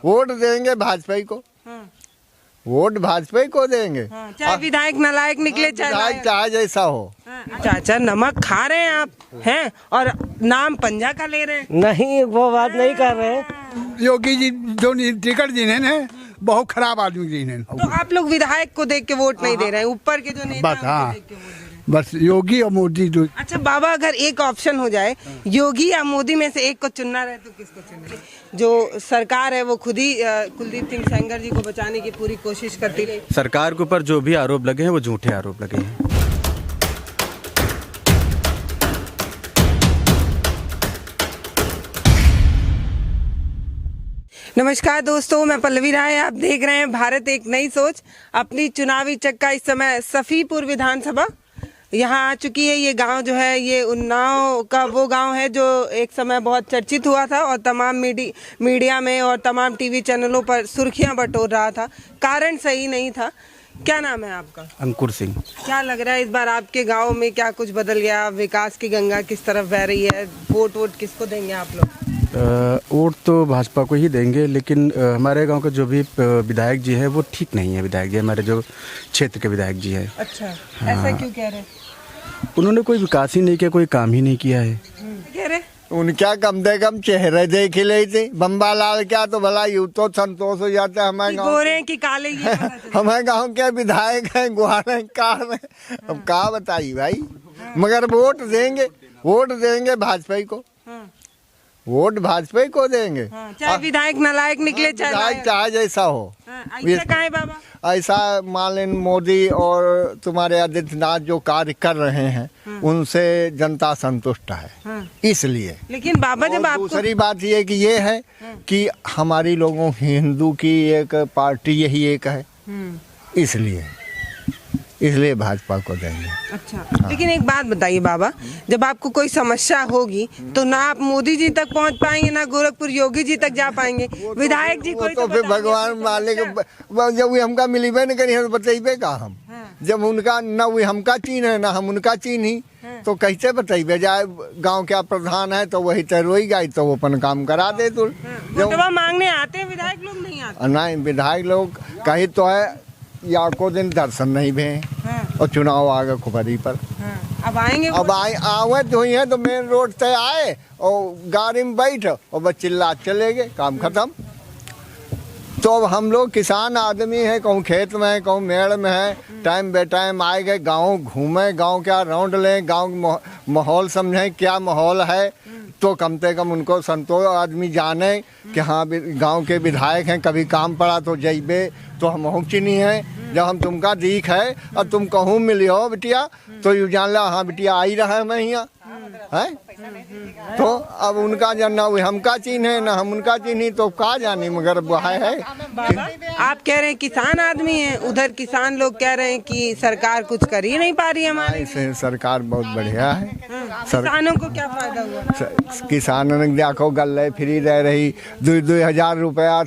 Vote देंगे भाजपा को। Vote Bhajpa को देंगे। चाहे विधायक नालायक निकले, चाहे जैसा हो। चाचा नमक खा रहे हैं आप हैं और नाम पंजा का ले रहे हैं। नहीं, वो बात नहीं कर रहे हैं। योगी जी जो टिकट जिन्हें ने बहुत खराब आदमी जिन्हें। तो आप लोग विधायक को देख के वोट नहीं दे रहे हैं, ऊपर के जो नेता बस हैं, हाँ, उनको देख के वोट दे रहे हैं। बस योगी और मोदी जो। अच्छा बाबा, अगर एक ऑप्शन हो जाए योगी या मोदी में से एक को चुनना रहे तो किसको चुनेंगे? जो सरकार है वो खुद ही कुलदीप सिंह सेंगर जी को बचाने की पूरी कोशिश करती रही। सरकार के ऊपर जो भी आरोप लगे हैं वो झूठे आरोप लगे हैं। नमस्कार दोस्तों, मैं पल्लवी राय, आप देख रहे हैं भारत एक नई सोच। अपनी चुनावी चक्का इस समय सफीपुर विधानसभा यहाँ आ चुकी है। ये गांव जो है ये उन्नाव का वो गांव है जो एक समय बहुत चर्चित हुआ था और तमाम मीडिया में और तमाम टीवी चैनलों पर सुर्खियां बटोर रहा था। कारण सही नहीं था। क्या नाम है आपका? अंकुर सिंह। क्या लग रहा है इस बार आपके गांव में क्या कुछ बदल गया? विकास की गंगा किस तरफ बह रही है? वोट किसको देंगे आप लोग? वोट तो भाजपा को ही देंगे, लेकिन हमारे गांव के जो भी विधायक जी है वो ठीक नहीं है। विधायक जी हमारे जो क्षेत्र के विधायक जी है। अच्छा, ऐसा क्यों कह रहे? उन्होंने कोई विकास ही नहीं किया, कोई काम ही नहीं किया है। कह रहे उनका कम से कम चेहरे देख ही ले थे। बम्बा लाल क्या तो भला यूं तो संतोष हो जाता है। हमारे गाँव गोरे की काले ये हमारे गाँव के विधायक हैं, गुहार हैं, कार हैं। अब क्या बताइए भाई, मगर वोट देंगे भाजपा को। वोट भाजपा को देंगे। चाहे विधायक नालायक निकले, चाहे जैसा हो। ऐसा कहाँ है बाबा? ऐसा मान लें मोदी और तुम्हारे आदित्यनाथ जो कार्य कर रहे हैं उनसे जनता संतुष्ट है। इसलिए लेकिन बाबा जब आप दूसरी बात ये कि ये है कि हमारी लोगों हिंदू की एक पार्टी यही एक है, इसलिए भाजपा को देंगे। अच्छा लेकिन एक बात बताइए बाबा, जब आपको कोई समस्या होगी तो ना आप मोदी जी तक पहुंच पाएंगे ना गोरखपुर योगी जी तक जा पाएंगे। विधायक जी कोई तो फिर भगवान मालिक जब वो हमका मिलीबे नहीं करी तो बताइबे का हम। जब उनका न वो हमका चीन है ना हम उनका चीन ही, तो कैसे बताइबे? जाए गांव क्या प्रधान है तो वही तरोई गई तो वो अपन काम करा दे। तो मांगने आते हैं विधायक लोग, नहीं आते? नहीं, विधायक लोग कहीं तो है या को दिन दर्शन नहीं भे और चुनाव आ गए खुपरी पर। अब आएंगे, अब आवे तो ही है तो मेन रोड से आए और गाड़ी में बैठ और बस चिल्ला चले गए, काम खत्म। तो अब हम लोग किसान आदमी है, कहूँ खेत में है, कहूँ मेड़ में है, टाइम बे टाइम आए गए गाँव घूमे, गाँव क्या राउंड लें, गाँव माहौल समझें क्या माहौल है, तो कम से कम उनको संतोष आदमी जाने कि हाँ गांव के विधायक हैं, कभी काम पड़ा तो जइबे तो हम हो चिनी है। जब हम तुमका दीख है और तुम कहूँ मिली हो बिटिया तो यू जान ला हाँ बिटिया आई रहा है मैं यहाँ है। तो अब उनका जानना वो हमका चीन है ना हम उनका चीनी तो का जानी, मगर वो है। आप कह रहे हैं किसान आदमी हैं, उधर किसान लोग कह रहे हैं कि सरकार कुछ कर ही नहीं पा रही है हमारी। सरकार बहुत बढ़िया है। किसानों को क्या फायदा हुआ? किसानों ने देखो गले फ्री रह रही, 2,000 रुपया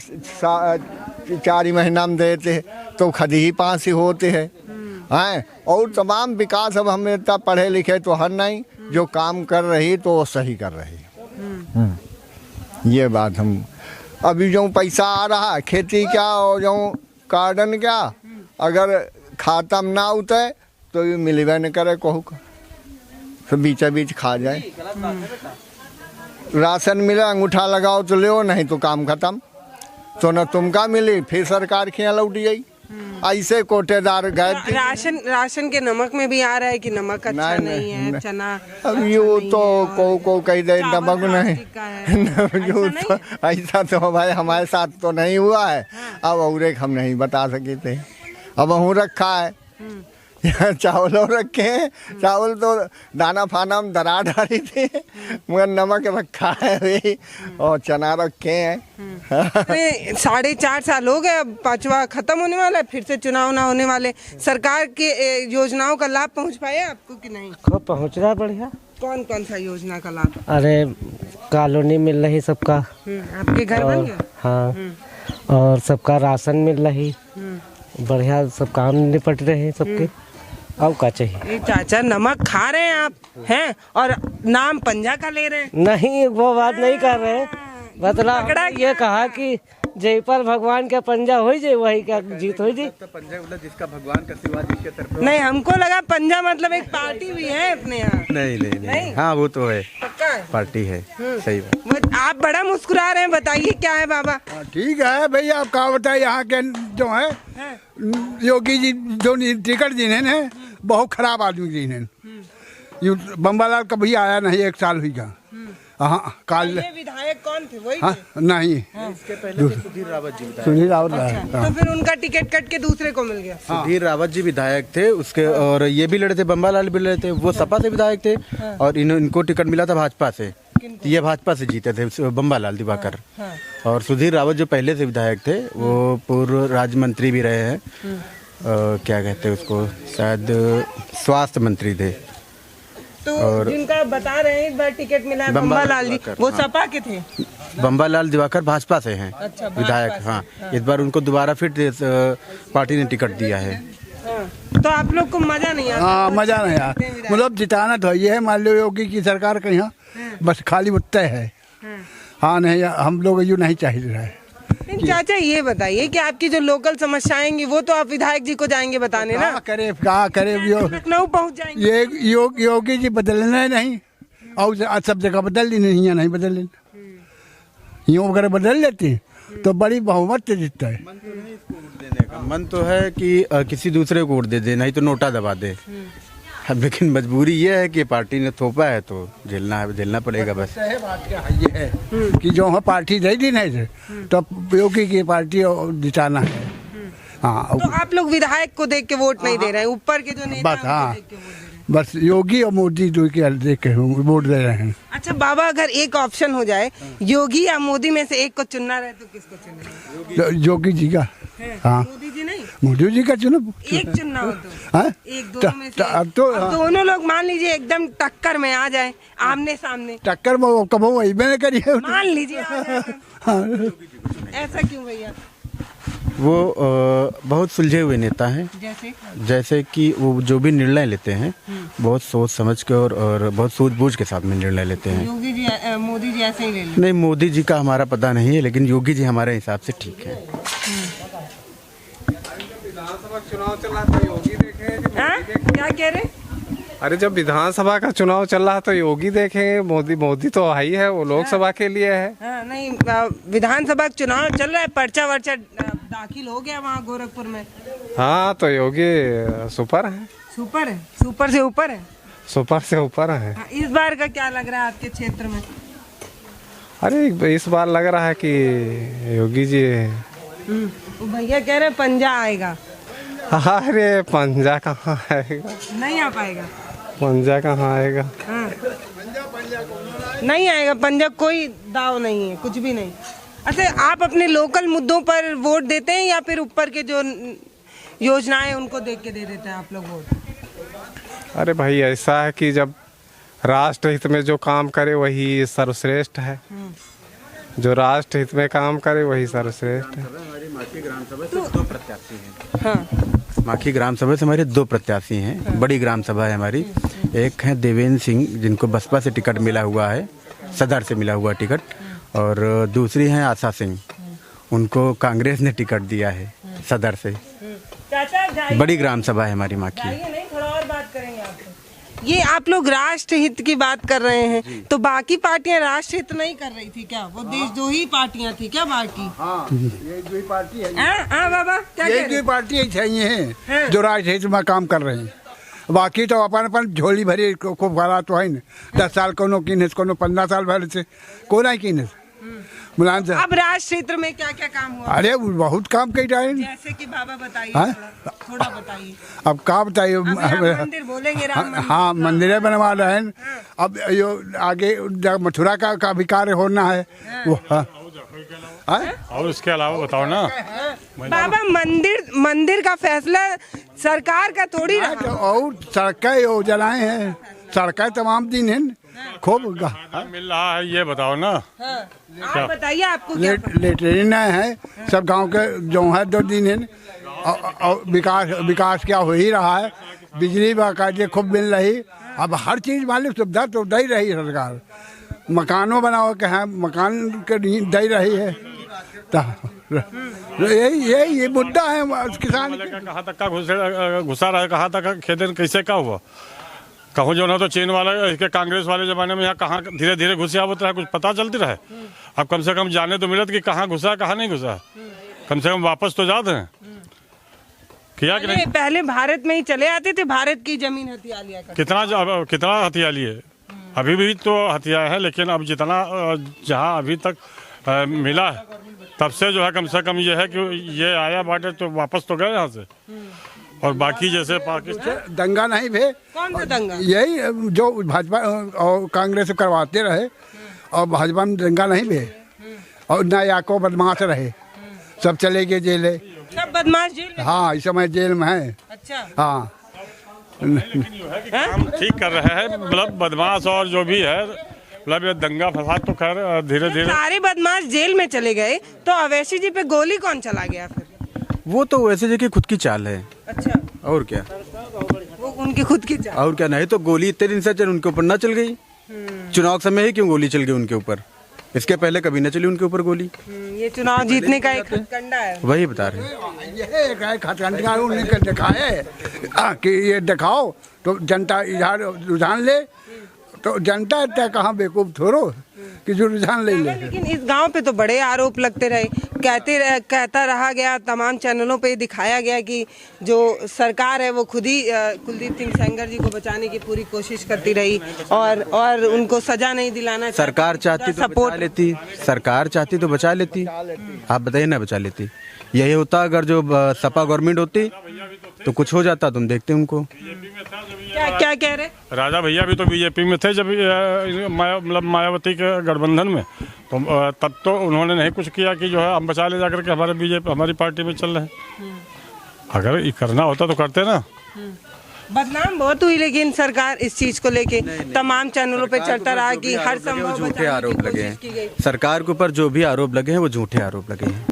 4 महीना में देते तो खदी ही 5 ही होते हैं। और तमाम विकास अब हमें इतना पढ़े लिखे तो हर नहीं, जो काम कर रही तो वो सही कर रही। ये बात हम अभी जो पैसा आ रहा है खेती क्या और जो कार्डन क्या, अगर खाता में ना उतरे तो ये मिलवे न करे कहू का, तो बीचा बीच खा जाए। राशन मिले अंगूठा लगाओ तो ले, नहीं तो काम खत्म। तो न तुमका मिली फिर सरकार खिया लौट गई। ऐसे कोटेदार गए। राशन के नमक में भी आ रहा है कि नमक अच्छा नहीं है, चना अब यू तो को कह दे नमक नहीं यू तो ऐसा तो भाई हमारे साथ तो नहीं हुआ है। अब और एक हम नहीं बता सके थे। अब हूँ रखा है चावलों रखे हैं, चावल तो दाना फाना में दरार डाली थी, मगर नमक रखा है वे और चना रखे हैं। 4.5 साल हो गए, अब 5वां खत्म होने वाला है, फिर से चुनाव ना होने वाले। सरकार के योजनाओं का लाभ पहुंच पाया आपको कि नहीं? खूब पहुंच रहा बढ़िया। कौन कौन सा योजना का लाभ? अरे कॉलोनी मिल रही सबका। आपके घर बन गया? हाँ, और सबका राशन मिल रही, बढ़िया सब काम निपट रहे हैं सबके। अब क्या चाहिए? चाचा नमक खा रहे हैं आप हैं और नाम पंजा का ले रहे हैं। नहीं, वो बात नहीं कर रहे हैं। मतलब ये कहा कि जयपाल भगवान का पंजा हो जाए वही का जीत हो जाए। पंजा मतलब जिसका भगवान का सिवा जिसके तरफ नहीं, हमको लगा पंजा मतलब एक पार्टी भी है अपने यहाँ। नहीं। हाँ वो तो है, पक्का है? पार्टी है। सही बात। आप बड़ा मुस्कुरा रहे हैं, बताइए क्या है बाबा? ठीक है भैया, आप कहा बताए यहाँ के जो है योगी जी जो टिकट जिन्हें है बहुत खराब आदमी जिन्हें यूँ बम्बालाल कभी आया नहीं, 1 साल हुई का। हाँ काल ये विधायक कौन थे? वही हाँ थे? नहीं, इसके पहले सुधीर रावत जी विधायक। सुनील रावत तो फिर उनका टिकट कट के दूसरे को मिल गया। सुधीर रावत जी विधायक थे उसके, और ये भी लड़े थे, बम्बालाल भी लड़े थे। वो सपा से विधायक थे और इनको टिकट मिला था भाजपा से। ये भाजपा से जीते थे बम्बालाल दिवाकर। और सुधीर रावत जो पहले से विधायक थे वो पूर्व राज्य मंत्री भी रहे हैं। क्या कहते हैं उसको, शायद स्वास्थ्य मंत्री थे। तो जिनका बता रहे हैं इस बार टिकट मिला है बम्बालाल जी, वो सपा के थे। बम्बालाल दिवाकर भाजपा से हैं अच्छा, विधायक। हाँ, इस बार उनको दोबारा फिर पार्टी ने टिकट दिया है। तो आप लोग को मजा नहीं आता? हाँ मजा नहीं आया, मतलब जिताना तो ये है। मान लो योगी की सरकार के यहाँ बस खाली उत्तर है। हाँ नहीं, हम लोग यूँ नहीं चाहिए रहे। चाचा ये बताइए कि आपकी जो लोकल समस्याएं हैं वो तो आप विधायक जी को जाएंगे बताने ना? क्या करे लखनऊ पहुंच जाएंगे। ये योगी जी बदलना नहीं, और सब जगह बदल ली, नहीं यहाँ नहीं बदल ली। यूँ वगैरह बदल लेती तो बड़ी बहुमत से जीतता है। मन तो है कि किसी दूसरे को वोट दे दे, नहीं तो नोटा दबा दे। लेकिन मजबूरी ये है कि पार्टी ने थोपा है तो झेलना पड़ेगा। बस बात क्या है, ये है कि जो है पार्टी दे दी नहीं तो योगी की पार्टी जिताना है। हाँ, तो आप लोग विधायक को देख के वोट नहीं दे रहे हैं, ऊपर के जो नेता बस हाँ, बस योगी और मोदी दो के देख के वोट दे रहे हैं। अच्छा बाबा, अगर एक ऑप्शन हो जाए योगी या मोदी में से एक को चुनना रहे तो किसको चुनेंगे? योगी जी का। हाँ, मोदी जी नहीं, मोदी जी का चुनो। एक चुनना हो तो हाँ? एक दोनों में से अब तो अब दोनों लोग मान लीजिए एकदम टक्कर में आ जाए, आमने सामने टक्कर में कब वही मैंने करी है। मान लीजिए आ जाए तो। ऐसा क्यों भैया? वो बहुत सुलझे हुए नेता हैं। जैसे कि वो जो भी निर्णय लेते हैं बहुत सोच समझ के और बहुत सूझबूझ के साथ में निर्णय लेते हैं। योगी जी मोदी जी ऐसे ही ले लें? नहीं, मोदी जी का हमारा पता नहीं है, लेकिन योगी जी हमारे हिसाब से ठीक है। विधानसभा चुनाव चल रहा तो योगी देखे। क्या कह रहे? अरे जब विधानसभा का चुनाव चल रहा है तो योगी देखेंगे, मोदी तो आई है, वो लोकसभा के लिए है। हाँ, नहीं विधानसभा का चुनाव चल रहा है, पर्चा वर्चा दाखिल हो गया वहाँ गोरखपुर में। हाँ तो योगी सुपर है। सुपर है, सुपर से ऊपर है। सुपर से ऊपर है। हाँ, इस बार का क्या लग रहा है आपके क्षेत्र में? अरे इस बार लग रहा है कि योगी जी। भैया कह रहे पंजा आएगा। अरे पंजा कहाँ आएगा? नहीं आ पाएगा। पंजा कहाँ आएगा? हाँ। नहीं आएगा पंजा, कोई दाव नहीं है, कुछ भी नहीं। अच्छा, आप अपने लोकल मुद्दों पर वोट देते हैं या फिर ऊपर के जो योजनाएं उनको देख के दे देते हैं आप लोग वोट? अरे भाई ऐसा है कि जब राष्ट्र हित में जो काम करे वही सर्वश्रेष्ठ है। जो राष्ट्र हित में काम करे वही सर्वश्रेष्ठ है। हमारी माखी ग्राम सभा से 2 प्रत्याशी हैं। हाँ। माखी ग्राम सभा से हमारे 2 प्रत्याशी हैं। बड़ी ग्राम सभा है हमारी। एक है देवेंद्र सिंह, जिनको बसपा से टिकट मिला हुआ है, सदर से मिला हुआ टिकट। और दूसरी हैं आशा सिंह, उनको कांग्रेस ने टिकट दिया है सदर से। बड़ी ग्राम सभा है हमारी माखी। नहीं, थोड़ा और बात करेंगे आपसे। ये आप लोग राष्ट्र हित की बात कर रहे हैं, तो बाकी पार्टियां राष्ट्र हित नहीं कर रही थी क्या? वो देश 2 ही पार्टियां थी क्या बाकी? हाँ, ये 2 ही पार्टी है। हाँ बाबा, क्या ये 2 पार्टी चाहिए हैं जो राष्ट्र हित में काम कर रहे हैं। बाकी तो अपन झोली भरी को भरा तो है न। 10 साल कोनो कीनस, कोनो 15 साल भर से को नहीं कीनस। अब राष्ट्र क्षेत्र में क्या क्या काम हुआ? अरे बहुत काम कई रहे हैं। जैसे कि बाबा बताइए, थोड़ा बताइए। अब क्या बताइए, मंदिर बोलेंगे, राम मंदिर। हाँ, मंदिर बनवा रहे हैं। अब यो आगे मथुरा का भी कार्य होना है वो। हाँ, और उसके अलावा बताओ ना बाबा, मंदिर का फैसला सरकार का थोड़ी रहा। तो और सड़कें योजनाएं हैं, सड़कें तमाम दिन हैं खूब मिल रहा है, ये बताओ ना। आप बताइए, आपको क्या लेटरिन है सब गांव के जो है 2 दिन है। और विकास क्या हो ही रहा है। बिजली बाकायदे खूब मिल रही। अब हर चीज़ वाली सुविधा तो दे रही सरकार। मकानों बनाओ के हैं, मकान के दे रही है। यही मुद्दा है किसान कहाँ तक का घुसा रहा है, कहाँ तक खेतन कैसे का हुआ। कहूँ जो ना तो चीन वाला इसके कांग्रेस वाले जमाने में यहाँ कहाँ धीरे धीरे घुसे आवत रहा, कुछ पता चलती रहे। अब कम से कम जाने तो मिलत कि कहाँ घुसा कहाँ नहीं घुसा, कम से कम वापस तो जाते हैं किया कि नहीं। पहले भारत में ही चले आते थे, भारत की जमीन हथिया लिया करते। कितना हथिया लिए, अभी भी तो हथिया है, लेकिन अब जितना जहाँ अभी तक मिला है तब से जो है कम से कम ये है कि ये आया बाटे तो वापस तो गए यहाँ से। और बाकी जैसे पाकिस्तान दंगा नहीं भे, कौन सा दंगा? यही जो भाजपा और कांग्रेस करवाते रहे और भाजपा में दंगा नहीं भे, और न याको बदमाश रहे, सब चले गए जेल। सब बदमाश जेल? हाँ, इस समय जेल में है। अच्छा। हाँ, काम ठीक कर रहे हैं, मतलब बदमाश और जो भी है, मतलब ये दंगा फसाद तो खैर धीरे धीरे सारे बदमाश जेल में चले गए तो अवैसी जी पे गोली कौन चला गया फिर? वो तो वैसे जगह खुद की चाल है। अच्छा, और क्या, वो उनकी खुद की चाल। और क्या, नहीं तो गोली इतने दिन से उनके ऊपर ना चल गई। चुनाव समय ही क्यों गोली चल गई उनके ऊपर, इसके पहले कभी न चली उनके ऊपर गोली। ये चुनाव जीतने का एक हथकंडा है, वही बता रहे हैं। ये खतरंगा उन्होंने दिखाए कि ये दिखाओ तो जनता इधर रुझान ले, तो जनता इतना कहाँ बेवकूफ थोड़ो कि जो रुझान ले ले। लेकिन इस गांव पे तो बड़े आरोप लगते रहे, कहता रहा गया, तमाम चैनलों पे दिखाया गया कि जो सरकार है वो खुद ही कुलदीप सिंह सेंगर जी को बचाने की पूरी कोशिश करती रही और उनको सजा नहीं दिलाना। सरकार चाहती तो बचा लेती, सरकार चाहती तो बचा लेती, आप बताइए ना बचा लेती। यही होता अगर जो सपा गवर्नमेंट होती तो कुछ हो जाता, तुम देखते उनको। क्या कह रहे? राजा भैया भी तो बीजेपी में थे जब मतलब मायावती के गठबंधन में, तो तब तो उन्होंने नहीं कुछ किया कि जो है हम बचा ले जाकर के हमारे बीजेपी हमारी पार्टी में चल रहे हैं। अगर ये करना होता तो करते ना। बदनाम बहुत हुई लेकिन सरकार इस चीज को लेके तमाम चैनलों पे चलता रहा कि हर संभव झूठे आरोप लगे हैं सरकार के ऊपर, जो भी आरोप लगे हैं वो झूठे आरोप लगे हैं।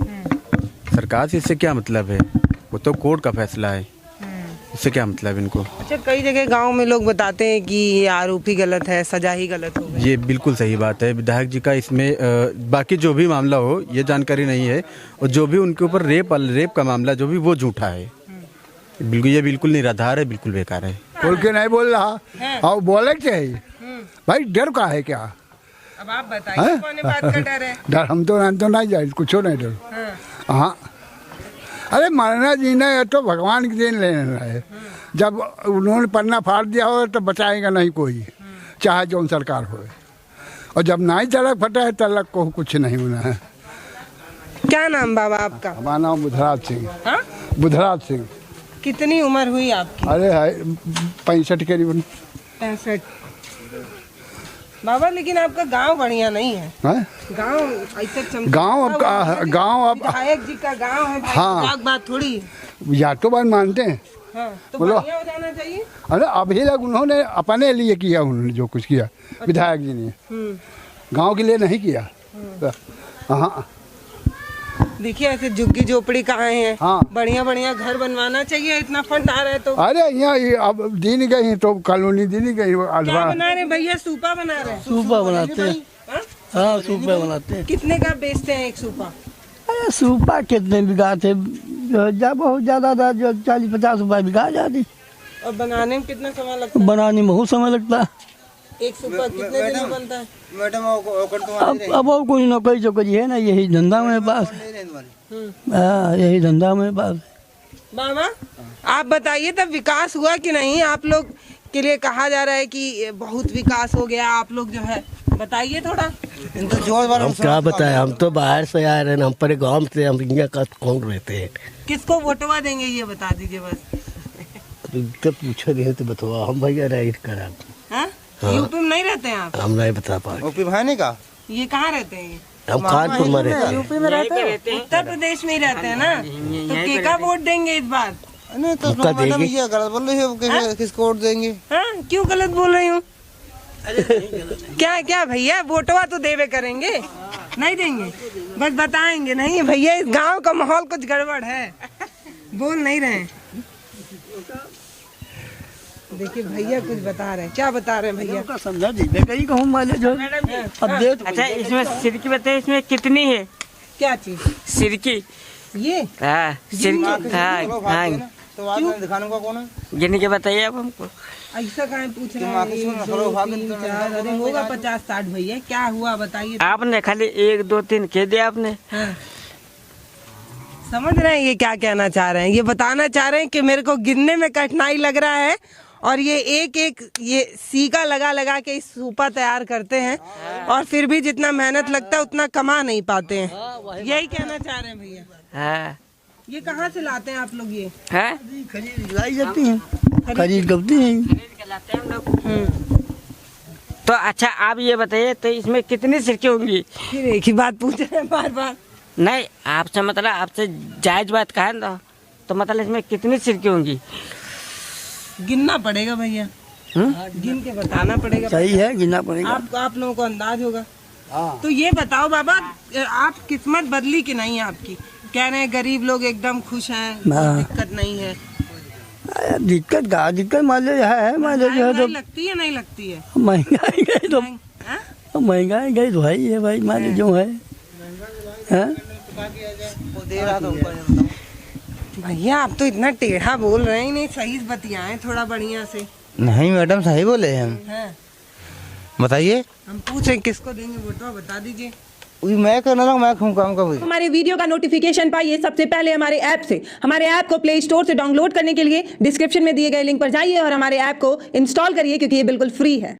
सरकार से इससे क्या मतलब है, वो तो कोर्ट का फैसला है, इससे क्या मतलब इनको। अच्छा, कई जगह गांव में लोग बताते हैं कि ये आरोप ही गलत है, सजा ही गलत हो गई। ये बिल्कुल सही बात है। विधायक जी का इसमें बाकी जो भी मामला हो ये जानकारी नहीं है, और जो भी उनके ऊपर रेप का मामला जो भी वो झूठा है, बिल्कुल ये बिल्कुल निराधार है, बिल्कुल बेकार है। बोल के नहीं बोल रहा और बोले चाहिए भाई, डर का है क्या? अब आप बताइए कौन बात का डर है? डर हम तो नहीं जाए, कुछ नहीं डर। हाँ, अरे मरना जीना है तो भगवान की देन लेना है। जब उन्होंने पन्ना फाड़ दिया हो तो बचाएगा नहीं कोई, चाहे जो सरकार हो। और जब नहीं तलक फटा है तलक को कुछ नहीं होना है। क्या नाम बाबा आपका? हमारा नाम बुधराज सिंह। हाँ? बुधराज सिंह। कितनी उम्र हुई आपकी? अरे है 65 करीबन। 65। बाबा लेकिन आपका गांव बढ़िया नहीं है। गांव गांव अब विधायक जी का गांव है भाई। हाँ, बात थोड़ी या तो बात मानते हैं। हाँ, तो बढ़िया हो जाना चाहिए। अरे अभी तक उन्होंने अपने लिए किया, उन्होंने जो कुछ किया विधायक जी ने गांव के लिए नहीं किया। हाँ, देखिए ऐसे झुग्गी झोपड़ी कहाँ है। हाँ, बढ़िया घर बनवाना चाहिए, इतना फंड आ रहा है तो। अरे यहाँ अब दिन गई तो कॉलोनी दिन गई। क्या बना रहे भैया? सूपा बना रहे हैं। सूपा बनाते हैं। हाँ, सूपा बनाते हैं। कितने का बेचते हैं एक सूपा? अरे सूपा कितने बिका थे? बहुत ज्यादा था, जो 40-50 रुपए बिका जाती। और बनाने में कितना समय लगता है? बनाने में बहुत समय लगता है। एक सूपा कितने दिन में बनता है? अब और कोई नौकरी चौकरी है ना, यही धंधा मेरे पास। हाँ, यही धंधा मेरे पास। बाबा आप बताइए तब विकास हुआ कि नहीं? आप लोग के लिए कहा जा रहा है कि बहुत विकास हो गया, आप लोग जो है बताइए थोड़ा। हम क्या बताएं, हम तो बाहर से आए रहे, हम पर गांव से, हम इंडिया का कौन रहते हैं। किसको वोटवा देंगे ये बता दीजिए बस। तो पूछो नहीं तो बताओ, हम भैया राइट करा। यूपी में नहीं रहते हैं आप? हम नहीं बता पा। यूपी भाने का ये कहाँ रहते हैं? हम कानपुर में रहते हैं। यूपी में रहते हैं? उत्तर प्रदेश में ही रहते हैं ना, तो केका वोट देंगे इस बार? नहीं तो मैडम ये गलत बोल रही हो, किसको वोट देंगे? हाँ, क्यों गलत बोल रही हूँ? क्या भैया, वोटवा तो देवे करेंगे, नहीं देंगे? बस बताएंगे नहीं भैया इस गांव का माहौल कुछ गड़बड़ है, बोल नहीं रहे। देखिए भैया कुछ बता रहे हैं, क्या बता रहे हैं भैया? समझा जी, मैं कहीं कहूँ माले जो। अच्छा, इसमें सिरकी बताइए, इसमें कितनी है? क्या चीज? सिरकी। ये हाँ सिरकी। हाँ हाँ दिखाने का कौन है? गिन के बताइए आप हमको। ऐसा कहाँ पूछ रहे हैं? 1 2 3 4 अरे होगा 50-60 भैया। क्या हुआ बताइए। आपने खाली 1 2 3 कह दिया आपने। हाँ। समझ रहे हैं ये क्या कहना चाह रहे हैं? ये बताना चाह रहे हैं कि मेरे को गिनने में कठिनाई लग रहा है और ये एक एक ये सीका लगा लगा के इस सूपा तैयार करते हैं और फिर भी जितना मेहनत लगता है उतना कमा नहीं पाते हैं। यही कहना चाह रहे हैं भैया। हाँ ये कहाँ से लाते हैं आप लोग ये? है खरीद लाई जाती हैं, खरीद करती हैं। तो अच्छा आप ये बताइए तो इसमें कितनी सिरकी होंगी? फिर एक ही बात पूछ रहे हैं बार बार। नहीं आपसे मतलब आपसे जायज बात कहा ना, तो मतलब इसमें कितनी सिरकी होंगी? गिनना पड़ेगा भैया। गिन के बताना पड़ेगा। सही है, गिनना पड़ेगा। आप लोगों को अंदाज होगा। तो ये बताओ बाबा, आप किस्मत बदली कि नहीं आपकी? कह रहे हैं गरीब लोग एकदम खुश हैं, दिक्कत नहीं है। दिक्कत का दिक्कत माइलेज है, माइलेज है तो लगती है नहीं लगती है? महंगाई गई तो महंगाई गई तो है ही है भाई, माइलेज जो है। भैया आप तो इतना टेढ़ा बोल रहे हैं, नहीं सही बतियाएं थोड़ा बढ़िया से। नहीं मैडम सही बोले हम। बताइए। हम पूछे किसको देंगे वोट, बता दीजिए। मैं करना ना, मैं काम का। हमारे वीडियो का नोटिफिकेशन पाइए सबसे पहले हमारे ऐप से। हमारे ऐप को प्ले स्टोर से डाउनलोड करने के लिए डिस्क्रिप्शन में दिए गए लिंक पर जाइए और हमारे ऐप को इंस्टॉल करिए क्योंकि ये बिल्कुल फ्री है।